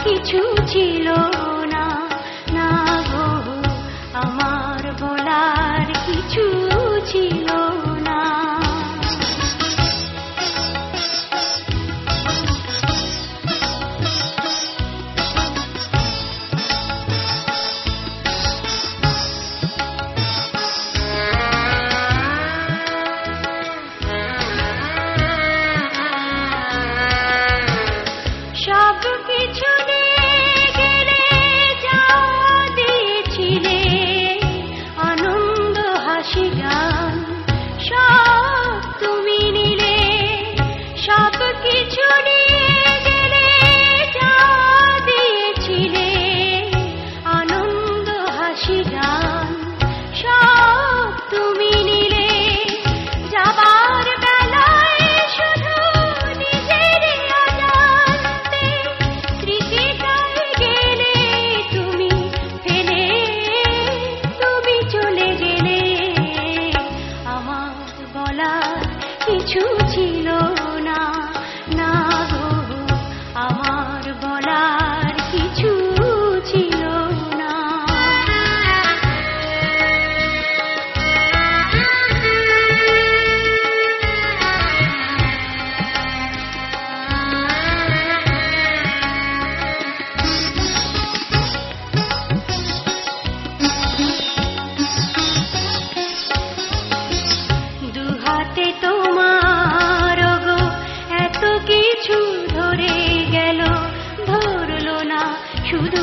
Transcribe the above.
কিছু ছিল না, না গো আমার বলার কিছু ছিল না। সব কিছু নিয়ে গেলে যা দিয়েছিলে, আনন্দ হাসি গান সব তুমি নিলে। সব কিছু নিয়ে গেলে যা দিয়েছিলে, আনন্দ হাসি গান সব তুমি নিলে। যাবার বেলায় শুধু নিজের অজান্তে স্মৃতিটায় গেলে তুমি ফেলে, তুমি চলে গেলে। আমার বলার কিছু ছিল না, না গো আমার বলার কিছু ছিল না। দুহাতে তোমার গো এত কিছু ধরে গেল, ধরলো না শুধু